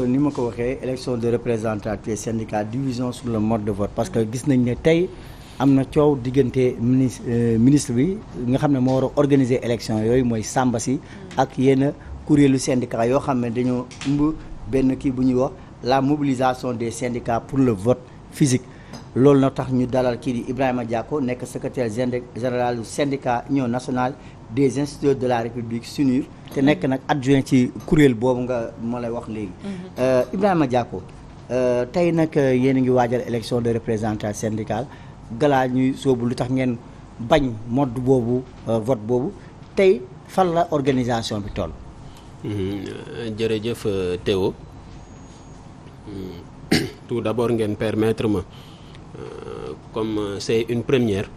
ni ma ko waxee élection de représentativité syndicale division sur le mode de vote parce que gis nañ ne tey am na coow diggante ministre bi nga xam ne moo war a organiser élection yooyu mooy Samba Sy ak yenn kuréelu syndicat yoo xam ne dañoo ëmb benn kii bu ñuy wax la mobilisation des syndicats pour le vote physique loolu na tax ñu dalal kii di Ibrahima Diacko nekk secrétaire général du syndicat union nationale des instituteurs de la République SUNIR te nekk nag adjoint ci kuréel boobu nga moo lay wax léegi Ibrahima Diacko tey nag yéen a ngi waajal élection de représentation syndicale galaa ñuy soobu lu tax ngeen bañ mode boobu vote boobu tey fan la organisation bi toll. jërëjëf Théo tout d'abord ngeen permettre ma comme c'est une première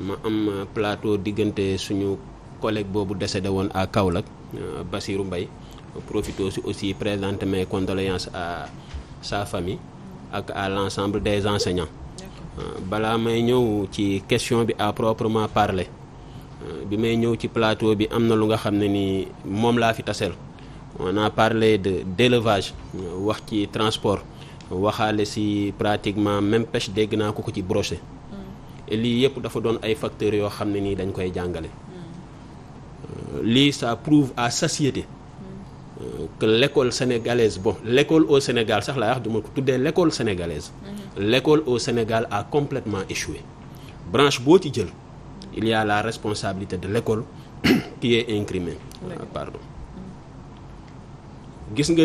ma am plateau diggante suñu collègue boobu décédé woon à Kaolack Bassirou Mbaye profité aussi présenter mes condoléances à sa famille ak à l'ensemble des enseignants. Balaa may ñëw ci question bi à proprement parler bi may ñëw ci plateau bi am na lu nga xam ne ni moom laa fi taseel on a parlé d'élevage wax ci transport waxaale si pratiquement même pêche dégg naa ko ci brochet et lii yëpp dafa doon ay facteurs yoo xam ne nii dañ koy jàngale lii ça prouve à satiété que l'école sénégalaise bon l'école au Sénégal sax laa wax duma ko tuddee l'école sénégalaise l'école au Sénégal a complètement échoué branche boo ci jël il y a la responsabilité de l'école qui est incrimée pardon gis nga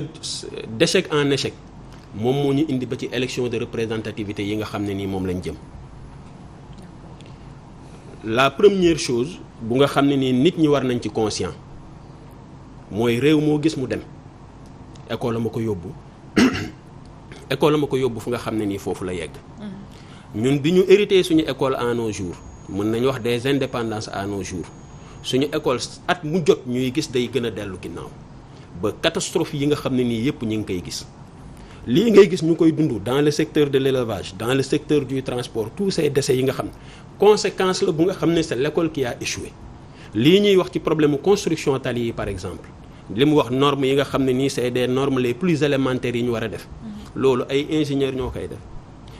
d'échec en échec moom moo ñu indi ba ci élection de représentativité yi nga xam ne nii moom lañ jëm la première chose bu nga xam ne nii nit ñi war nañ ci conscient mooy réew moo gis mu dem école ma ko yóbbu école ma ko yóbbu fu nga xam ne nii foofu la yegg ñun bi ñu hérité suñu école à nos jours mën nañu wax des indépendances à nos jours suñu école at mu jot ñuy gis day gën a dellu ginnaaw ba catastrophe yi nga xam ne nii yëpp ñu ngi koy gis lii ngay gis ñu koy dund dans le secteur de l'élevage dans le secteur du transport tous ces décès yi nga xam ne conséquence la bu nga xam ne c'est l'école qui a échoué lii ñuy wax ci problème construction tali yi par exemple li mu wax normes yi nga xam ne nii c'est des normes les plus élémentaires yi ñu war a def loolu ay ingénieurs ñoo koy def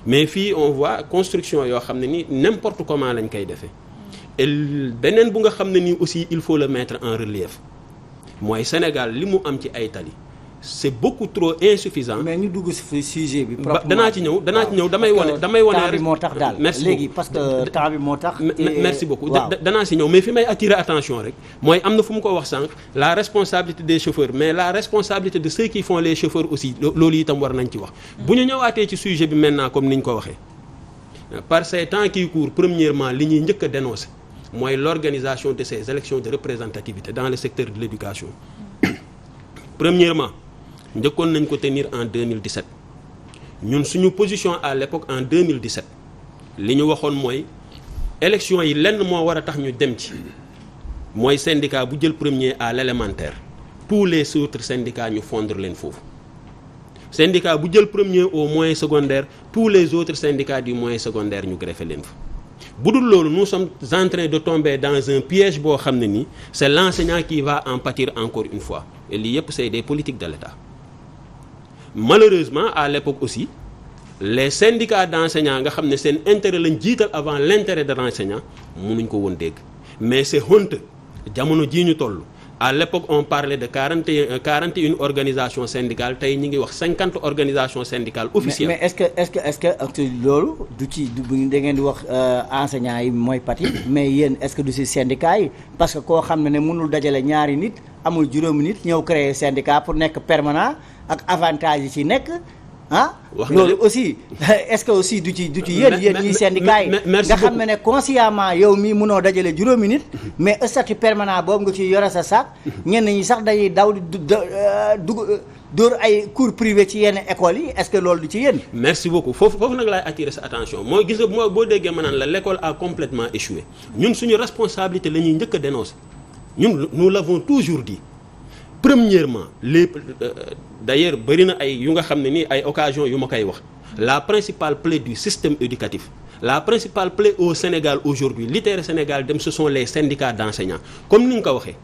mais fii on voit construction yoo xam ne nii n'importe comment lañ koy defee et beneen bu nga xam ne nii aussi il faut le mettre en relief mooy Sénégal li mu am ci ay tali c'est beaucoup trop insuffisant. mais ñu dugg ci sujet bi. danaa ci ñëw damay wane. temps bi moo tax daal merci léegi parce que temps bi moo tax. merci beaucoup danaa ci ñëw mais fi may attirer attention rek mooy am na fu mu ko wax sànq la responsabilité des chauffeurs mais la responsabilité de ceux qui font les chauffeurs aussi loolu itam war nañ ci wax. bu ñu ñëwaatee ci sujet bi maintenant comme ni ñu ko waxee par ces temps qui courent premièrement li ñuy njëkk a dénoncer mooy l'organisation de ces élections de représentativité dans le secteur de l'éducation premièrement. njëkkoon nañ ko tenir en 2017 ñun suñu position à l'époque en 2017 li ñu waxoon mooy élection yi lenn moo war a tax ñu dem ci mooy syndicat bu jël premier à l'élémentaire tous les autres syndicats ñu fondre leen foofu syndicat bu jël premier au moyen secondaire tous les autres syndicats du moyen secondaire ñu greffé leen fa bu dul loolu nous sommes en train de tomber dans un piège boo xam ne nii c'est l'enseignant qui va en pâtir encore une fois et lii yëpp c'est des politiques de l'État. Malheureusement à l'époque aussi les syndicats d'enseignants nga xam ne seen intérêt lañ jiital avant l'intérêt de l'enseignant mënuñ ko woon dégg mais c'est honteux jamono jii ñu toll à l'époque on parlait de 41 organisations syndicales tey ñi ngi wax 50 organisations syndicales officielles. mais est-ce que loolu du ci da ngeen di wax enseignants yi mooy pati mais yéen est-ce que du ci syndicats yi parce que koo xam ne mënul dajale ñaari nit amul juróomi nit ñëw créer syndicat pour nekk permanent ak avantage yi ci nekk loolu aussi est-ce que aussi du ci yéen ñi syndicats yi nga xam ne consciemment yow mii mënoo dajale juróomi nit mais statut permanent boobu nga ci yore sa sac ñenn ñi sax dañuy daw di dóor ay cours privés ci yenn écoles yi est-ce que loolu du ci yéen. merci beaucoup foofu nag laay attirer sa attention mooy gis nga boo déggee ma naan la l'école a complètement échoué ñun suñu responsabilité la ñuy njëkk a dénoncer ñun nous l'avons toujours dit. Premièrement d'ailleurs bëri na ay yu nga xam ne nii ay occasion yu ma koy wax la principale plaie du système éducatif la principale plaie au Sénégal aujourd'hui littéraire Sénégal dem ce sont les syndicats d'enseignants comme ni nga ko waxee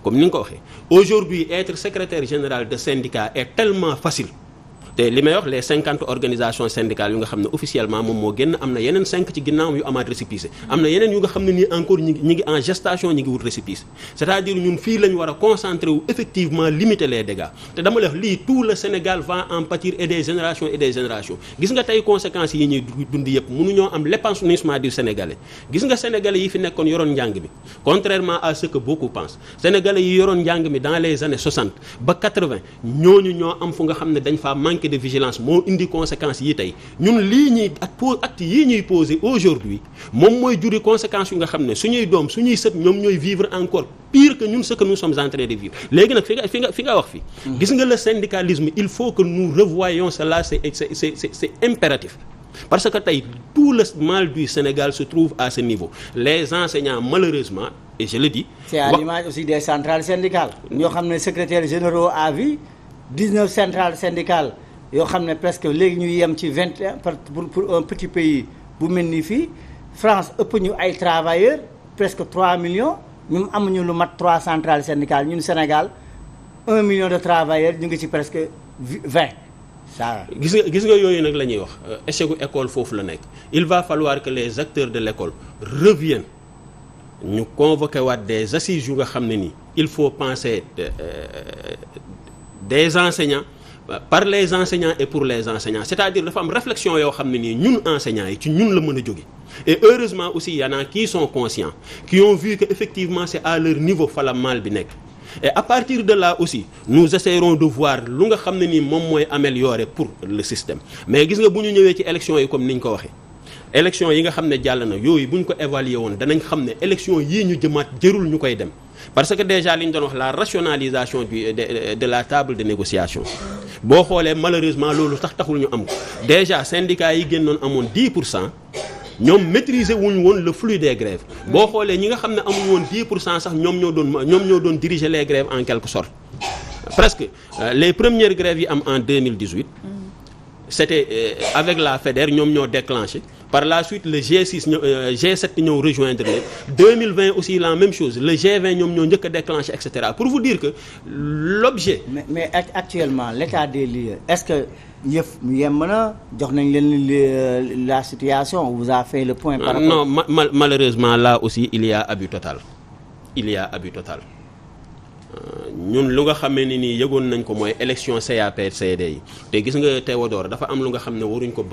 comme ni nga ko waxee aujourd'hui être secrétaire général de syndicat est tellement facile te li may wax les 50 organisations syndicales yu nga xam ne officiellement moom moo génn am na yeneen 5 ci ginnaawam yu amaat récépissé am na yeneen yu nga xam ne nii encore ñi ngi en gestation ñi ngi wut récépissé c'est-à-dire ñun fii lañ war a concentrer wu effectivement limiter les dégâts te dama la wax lii tout le Sénégal va en pâtir et des générations gis nga tey conséquences yi ñuy dund yëpp mënuñoo am l'épanouissement du Sénégalais gis nga Sénégalais yi fi nekkoon yoroon njàng mi contrairement à ce que beaucoup pensent Sénégalais yi yoroon njàng mi dans les années 60 ba 80 ñooñu ñoo am fu nga xam ne dañ faa manqué de vigilance moo indi conséquences yi tey ñun lii ñuy acte yii ñuy poser aujourd'hui moom mooy juri conséquences yu nga xam ne suñuy doom suñuy sët ñoom ñooy vivre encore pire que ñun ce que nous sommes en train de vivre léegi nag fi nga wax fi gis nga le syndicalisme il faut que nous revoyions cela c'est impératif parce que tey tout le mal du Sénégal se trouve à ce niveau les enseignants malheureusement et je le dis c'est à l'image aussi des centrales syndicales ñoo xam ne secrétaires généraux à vie 19 centrales syndicales yoo xam ne presque léegi ñu yem ci 21 pour un petit pays bu mel ni fii France ëpp ñu ay travailleurs presque 3 millions ñun amuñu lu mat 3 centrales syndicales ñun Sénégal 1 million de travailleurs ñu ngi ci presque 20 ça. gis nga yooyu nag la ñuy wax échec gu école foofu la nekk il va falloir que les acteurs de l'école reviennent ñu convoquer waat des assises yu nga xam ne nii il faut penser des enseignants par les enseignants et pour les enseignants c'est-à-dire dafa am réflexion yoo xam ne nii ñun enseignants yi ci ñun la mën a jóge et heureusement aussi y en a qui sont conscients qui ont vu que effectivement c'est à leur niveau fa la mal bi nekk et à partir de là aussi nous essaierons de voir lu nga xam ne nii moom mooy améliorer pour le système mais gis nga bu ñu ñëwee ci élection yi comme ni ñu ko waxee élection yi nga xam ne jàll na yooyu bu ñu ko évaluer woon danañ xam ne élection yii ñu jëmaat jërul ñu koy dem parce que déjà li ñu doon wax la rationalisation de la table de négociation boo xoolee malheureusement loolu taxul ñu am ko déjà syndicats yi génnoon amoon 10% ñoom maîtriser wuñ woon le flux des grèves boo xoolee ñi nga xam ne amuñ woon 10% sax ñoom ñoo doon diriger les grèves en quelque sorte presque les premières grèves yi am en 2018 c'était avec la FEDER ñoom ñoo déclenché par la suite le G6 G7 ñëw rejoindre leen 2020 aussi la même chose le G20 ñoom ñoo njëkk a déclenché et cetera pour vous dire que l'objet mais actuellement l'état des lieux est-ce que yëf yem na jox nañ leen la situation on vous a fait le point par rapport non malheureusement là aussi il y a abus total ñun lu nga xamee ne nii yëgoon nañ ko mooy élection CAPCD yi te gis nga Théodore dafa am lu nga xam ne waruñ ko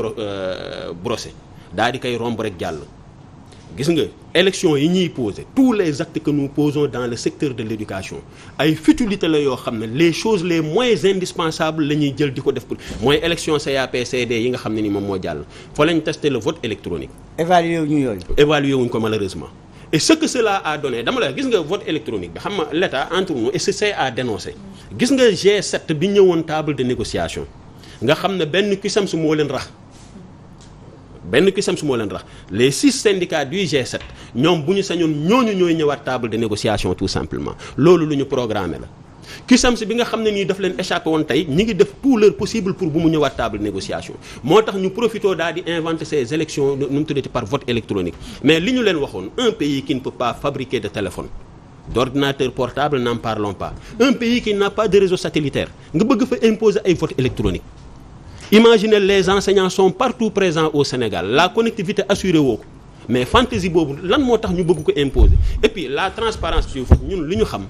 brosser daal di koy romb rek jàll gis nga élection yi ñuy poser tous les actes que nous posons dans le secteur de l'éducation ay futilités la yoo xam ne les choses les moins indispensables la ñuy jël di ko def pour mooy élection CAPCD yi nga xam ne ni moom moo jàll fa lañ tester le vote électronique évaluer wuñ ko malheureusement et ce que cela a donné dama la gis nga vote électronique bi xam nga l'État entre nous et c'est à dénoncer gis nga G7 bi ñëwoon table de négociation nga xam ne benn kisam su moo leen rax les 6 syndicats du G7 ñoom bu ñu sañoon ñooñu ñooy ñëwaat table de négociation tout simplement loolu lu ñu programmé la kisams bi nga xam ne nii daf leen échappé woon tey ñi ngi def tout leur possible pour bu mu ñëwaat table de négociation moo tax ñu profitoo daal di inventer ces élections nu mu tuddati par vote électronique mais li ñu leen waxoon un pays qui ne peut pas fabriquer de téléphone d'ordinateur portable n'en parlons pas un pays qui n'a pas de réseau satellitaire nga bëgg fa imposer ay vote électronique imaginez les enseignants sont partout présents au Sénégal la connectivité assurée woo ko mais fantaisie boobu lan moo tax ñu bëgg ko imposer et puis la transparence du vote ñun li ñu xam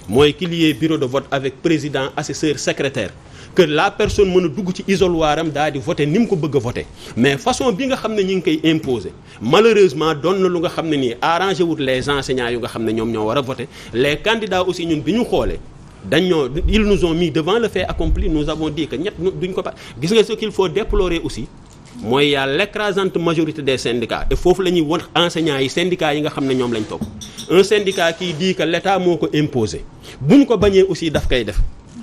mooy qu'il y ait bureau de vote avec président assesseur secrétaire que la personne mën a dugg ci isoloir am daal di voter ni mu ko bëgg a voter mais façon bi nga xam ne ñu ngi koy imposer malheureusement doon na lu nga xam ne nii arrangé wut les enseignants yu nga xam ne ñoom ñoo war a voter les candidats aussi ñun bi ñu xoolee ils nous ont mis devant le fait accompli nous avons dit que ñett duñ ko pa gis nga ce qu'il faut déplorer aussi mooy y a l'écrasante majorité des syndicats et foofu la ñuy won enseignants yi syndicats yi nga xam ne ñoom lañ topp un syndicat qui dit que l'État moo ko imposé bu ñu ko bañee aussi daf koy def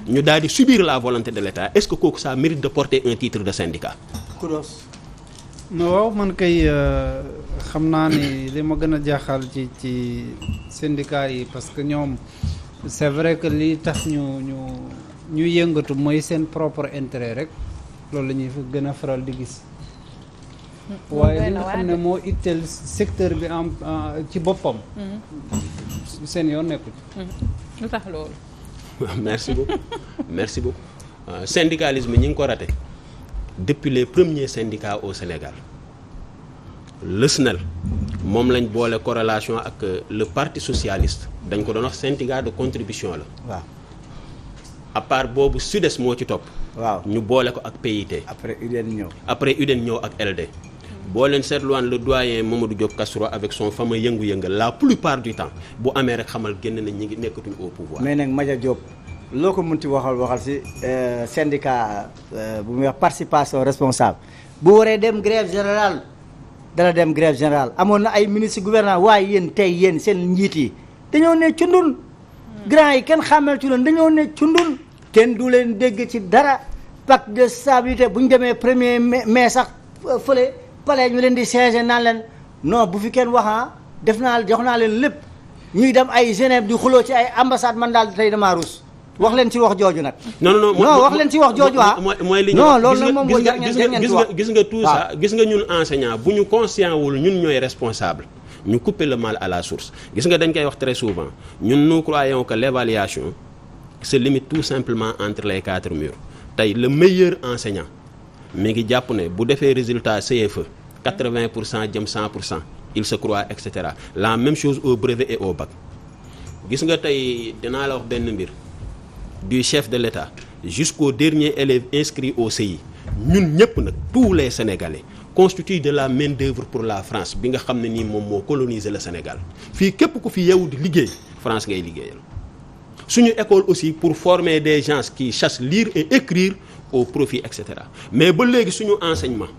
ñu daal di subir la volonté de l'État est-ce que kooku ça mérite de porter un titre de syndicat. Kudos. waaw man kay xam naa ni li ma gën a jaaxal ci syndicats yi parce que ñoom c'est vrai que li tax ñu yëngatu mooy seen propre intérêt rek loolu la ñuy gën a faral di gis. waaye li nga xam ne moo itteel secteur bi ci boppam. seen yoon nekku ci. lu tax loolu. merci beaucoup syndicalisme ñi ngi ko raté depuis les premiers syndicats au Sénégal. le SNEL moom lañ boole corrélation ak le parti socialiste dañ ko doon wax syndicat de contribution la. waaw. à part boobu SUDES moo ci topp. waaw ñu boole ko ak PIT. après UDEN ñëw. ak LD. boo leen seetluwaan le doyen Mamadou Diop Castro avec son fameux yëngu-yëngal la plupart du temps bu amee rek xamal génn nañ ñi ngi nekkatuñ au pouvoir. mais nag Madia Diop loo ko munti waxal si syndicat bu muy wax participation responsable bu waree dem grève générale dana dem grève générale amoon na ay ministre gouvernement waaye yéen tey yéen seen njiit yi dañoo ne cundul grand yi kenn xàmmel ci loon dañoo ne cundul kenn du leen dégg ci dara pacte de stabilité bu ñu demee premier mai sax fële pale ñu leen di siège naan leen non bu fi kenn wax def naa jox naa leen lépp ñuy dem ay Genève di xuloo ci ay ambassade man daal tey damaa ruus wax leen ci wax jooju nag. non wax leen ci wax jooju mooy li non loolu nag moom mooy gis nga tout ça gis nga ñun enseignant bu ñu conscient wul ñun ñooy responsable ñu couper le mal à la source gis nga dañ koy wax très souvent ñun nous croyons que l'évaluation se limite tout simplement entre les quatre murs tey le meilleur enseignant mi ngi jàpp ne bu defee résultat CFE 80% jëm 100% il se croit et cetera la même chose au brevet et au bac gis nga tey dinaa la wax benn mbir du chef de l'État jusqu'au dernier élève inscrit au CI ñun ñëpp nag tous les Sénégalais constituent de la main d'œuvre pour la France bi nga xam ne nii moom moo coloniser le Sénégal fii képp ku fi yeewu di liggéey France ngay liggéeyal suñu école aussi pour former des gens qui sachent lire et écrire au profit et cetera mais ba léegi suñu enseignement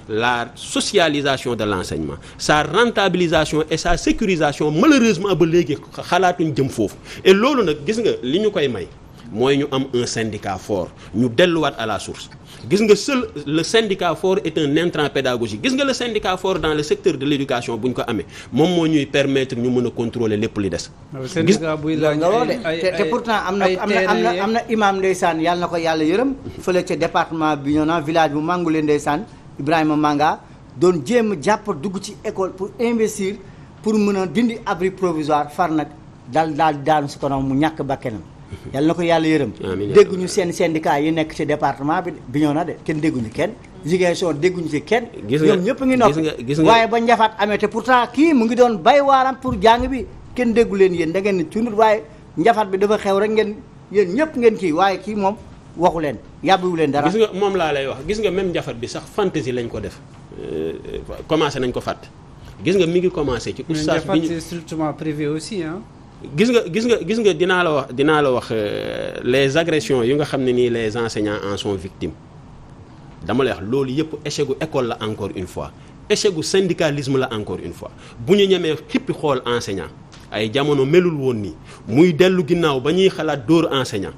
la socialisation de l'enseignement sa rentabilisation et sa sécurisation malheureusement ba léegi xalaatuñ jëm foofu et loolu nag gis nga li ñu koy may mooy ñu am un syndicat fort ñu delluwaat à la source gis nga seul le syndicat fort est un intrant pédagogique gis nga le syndicat fort dans le secteur de l'éducation bu ñu ko amee moom moo ñuy permettre ñu mën a contrôler lépp li des. syndicat buy laaj nga wax de te pourtant am na imam ndeysaan yàlla na ko yàlla yërëm fële ca département Bignona village bu Mangoulé ndeysaan Ibrahima Manga doon jéem jàpp dugg ci école pour investir pour mën a dindi abri provisoire far nag daanu su ko mu ñàkk bakkanam yàlla na ko yàlla yërëm dégguñu seen syndicat yi nekk ci département bi Bignona de kenn dégguñu kenn Ziguinchor dégguñu ci kenn ñoom ñëpp ngi noppi waaye ba njafaat amee te pourtant kii mu ngi doon bay waaram pour jàng bi kenn déggu leen yéen da ngeen ne cundut waaye njafaat bi dafa xew rek ngeen yéen ñëpp ngeen kii waaye kii moom waxu leen yàbbiwu leen dara. gis nga moom laa lay wax gis nga même njafat bi sax fantaisie lañ ko def commencé nañ ko fàtt gis nga mi ngi commencé ci oustaz bi c'est strictement privé aussi hein. gis nga dinaa la wax les agressions yu nga xam ne nii les enseignants en sont victimes dama lay wax loolu yëpp échec gu école la encore une fois échec gu syndicalisme la encore une fois bu ñu ñemee xippi xool enseignant ay jamono melul woon nii muy dellu ginnaaw ba ñuy xalaat dóor enseignant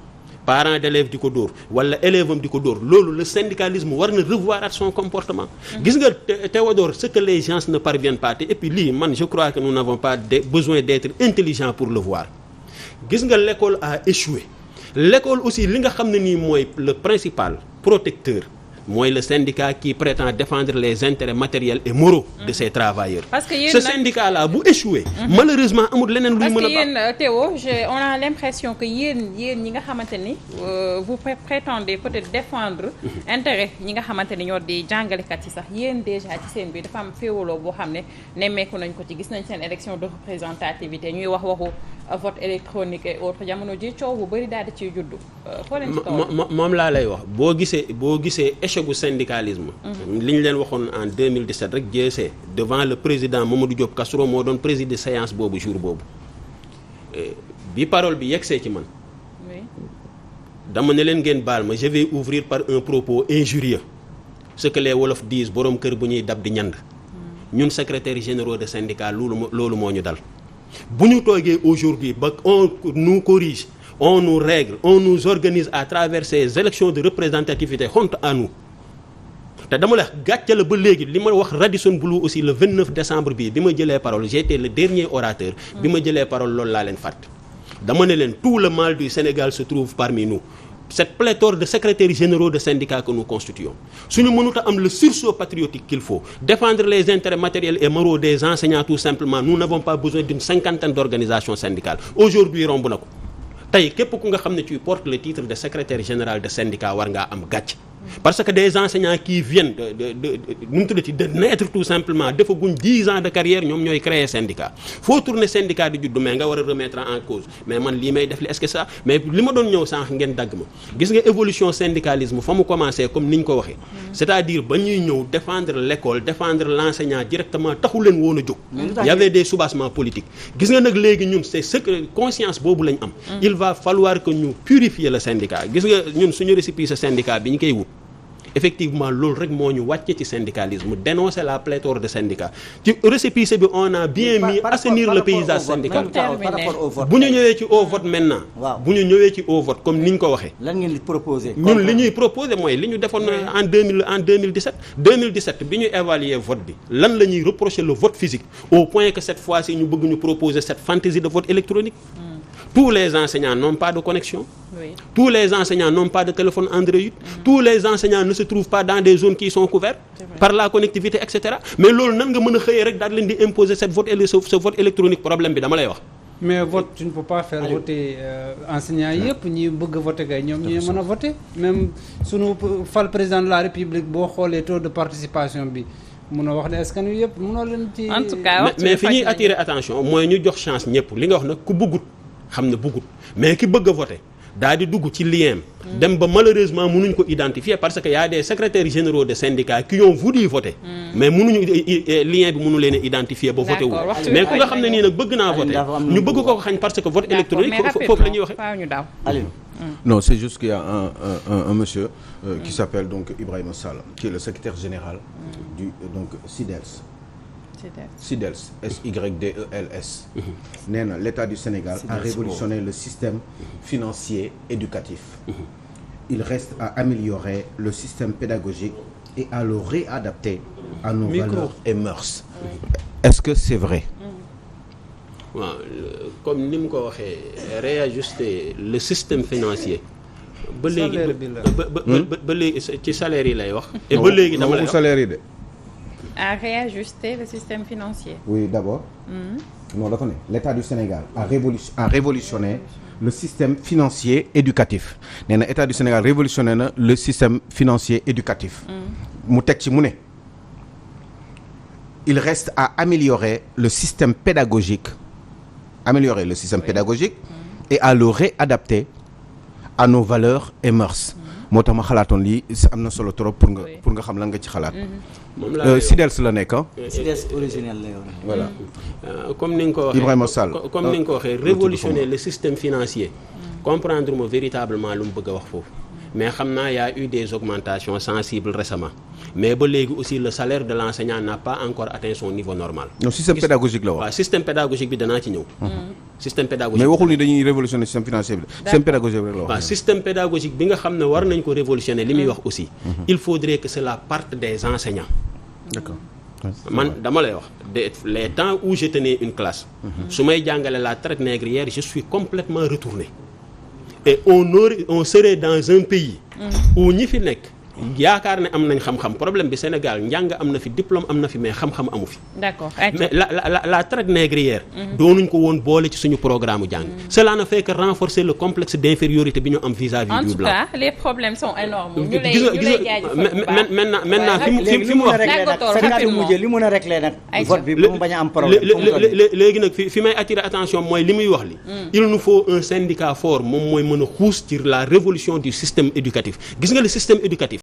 parents d'élèves di ko dóor wala élève am di ko dóor loolu le syndicalisme war na revoir at son comportement gis nga Théodore ce que les gens ne parviennent pas et puis lii man je crois que nous n'avons pas besoin d'être intelligents pour le voir gis nga l'école a échoué l'école aussi li nga xam ne nii mooy le principal protecteur mooy le syndicat qui prétend défendre les intérêts matériels et moraux de ses travailleurs. Parce que ce syndicat là bu échoué. malheureusement amul leneen luy mën a. parce que yéen Théo on a l'impression que yéen ñi nga xamante ni vous prétendez peut-être défendre intérêt ñi nga xamante ni ñoo di jàngalekat yi sax yéen déjà ci seen bi dafa am féewaloo boo xam ne nemmeeku nañ ko ci gis nañ seen élection de représentativité ñuy wax waxu vote électronique et autres jamono ji coow bu bëri daal di ciy juddu. moom laa lay wax boo gisee échec gu syndicalisme. li ñu leen waxoon en 2017 rek jeesee devant le président Mamadou Diop Castro moo doon présider séance boobu jour boobu bi parole bi yegsee ci man. dama ne leen ngeen baal ma je vais ouvrir par un propos injurieux ce que les wolof disent borom kër bu ñuy dab di ñand. ñun secrétaires généraux de syndicat loolu moo ñu dal. bu ñu toogee aujourd'hui ba on nous corrige on nous règle on nous organise à travers ces élections de représentativité honte à nous te dama la gàcce la ba léegi li ma wax Radisson Blu aussi le 29 décembre bi ma jëlee parole j'étais le dernier orateur bi ma jëlee parole loolu laa leen fàtt dama ne leen tout le mal du Sénégal se trouve parmi nous cette pléthore de secrétaires généraux de syndicats que nous constituons suñu mënut a am le sursaut patriotique qu'il faut défendre les intérêts matériels et moraux des enseignants tout simplement nous n'avons pas besoin d'une 50aine d'organisations syndicales aujourd'hui romb na ko tey képp ku nga xam ne tu portes le titre de secrétaire général de syndicat war ngaa am gàcc parce que des enseignants qui viennent nu mu tuddati de naître tout simplement defaguñ 10 ans de carrière ñoom ñooy créer syndicat foo tourner syndicat di juddu mais nga war a remettre en cause mais man lii may def li est-ce que ça mais li ma doon ñëw sànq ngeen dagg ma gis nga évolution syndicalisme fa mu commencé comme ni ñu ko waxee c'est-à-dire ba ñuy ñëw défendre l'école défendre l'enseignant directement taxu leen woon a jóg y avait des soubassements politiques gis nga nag léegi ñun c'est ce que conscience boobu lañ am il va falloir que ñu purifier le syndicat gis nga ñun suñu récépissé syndicat bi ñu koy wut effectivement loolu rek moo ñu wàcce ci syndicalisme dénoncer la pléthore de syndicats ci récépissé bi on a bien mis assainir le paysage syndical bu ñu ñëwee ci au vote maintenant bu ñu ñëwee ci au vote comme ni ñu ko waxee lan ngeen di proposer ñun li ñuy proposer mooy li ñu defoon en 2017 bi ñu évaluer vote bi lan la ñuy reprocher le vote physique au point que cette fois-ci ñu bëgg ñu proposer cette fantaisie de vote électronique tous les enseignants n'ont pas de connexion. Oui. Tous les enseignants n'ont pas de téléphone Android. Tous les enseignants ne se trouvent pas dans des zones qui sont couvertes par la connectivité, etc. Mais loolu nan nga mën a xëyee rek daal leen di imposer ce vote électronique problème bi dama lay wax. mais vote tu ne peux pas faire voter enseignants yëpp ñi bëgg a voter kay ñoom ñooy mën a voter même sunu fal président de la République boo xoolee taux de participation bi. mun a wax ne askan wi yëpp munoo leen ci. en tout cas mais fi ñuy attirer attention mooy ñu jox chance ñëpp li nga wax nag ku bëggut xam ne bëggut mais ki bëgg a voter daal di dugg ci lien dem ba malheureusement mënuñ ko identifier parce que y a des secrétaires généraux de syndicats qui ont voulu voter mais mënuñu lien bi mënu leen a identifier ba voter wu mais ku nga xam ne nii nag bëgg naa voter ñu bëgg ko xañ parce que vote électronique foofu la ñuy waxee. Non, c'est juste qu'il y a un monsieur qui s'appelle donc Ibrahima Sall, qui est le secrétaire général du donc SYDELS. SYDELS, SYDELS. Nee na l'État du Sénégal a révolutionné le système financier éducatif. Il reste à améliorer le système pédagogique et à le réadapter à nos valeurs et mœurs. Est-ce que c'est vrai? waaw comme ni mu ko waxee réajuster le système financier. ba léegi ba léegi ci salaire yi lay wax. et ba léegi dama lay wax salaire yi de. à réajuster le système financier. Oui, d'abord. Non, dafa ne l'État du Sénégal a révolutionné le système financier éducatif. Nee na État du Sénégal révolutionné na le système financier éducatif. mu teg ci mu ne. Il reste à améliorer le système pédagogique. Améliorer le système pédagogique et à le réadapter à nos valeurs et mœurs. moo tax ma xalaatoon lii am na solo trop pour nga xam lan nga ci xalaat. SYDELS la nekk ah. SYDELS originel la yow. Voilà. Comme ni nga ko waxee Ibrahima Sall comme ni nga ko waxee révolutionner le système financier. comprendre ma véritablement lu mu bëgg a wax foofu. mais xam naa y a eu des augmentations sensibles récemment mais ba léegi aussi le salaire de l'enseignant n'a pas encore atteint son niveau normal. non système pédagogique la wax. waaw système pédagogique bi danaa ci ñëw. système pédagogique mais waxul ni dañuy révolutionner système financier bi. système pédagogique rek la wax. waaw système pédagogique bi nga xam ne war nañ ko révolutionner li muy wax aussi. il faudrait que cela parte des enseignants. D'accord. man dama lay wax les temps où je tenais une classe. su may jàngale la traite négrière je suis complètement retourné. et on serait dans un pays où ñi fi nekk yaakaar ne am nañ xam-xam problème bi Sénégal njàng am na fi diplôme am na fi mais xam-xam amu fi. D'accord. mais la traite négrière. doonuñ ko woon boole ci suñu programme jàng. cela ne fait que renforcer le complexe d'infériorité bi ñu am vis-à-vis du blanc. En tout cas les problèmes sont énormes. ñu lay maintenant fi mu wax. li mën a régler nag. vote bi mu bañ a am problème. léegi nag fi may attirer attention mooy li muy wax li. il nous faut un syndicat fort moom mooy mën a xuus ci la révolution du système éducatif gis nga le système éducatif.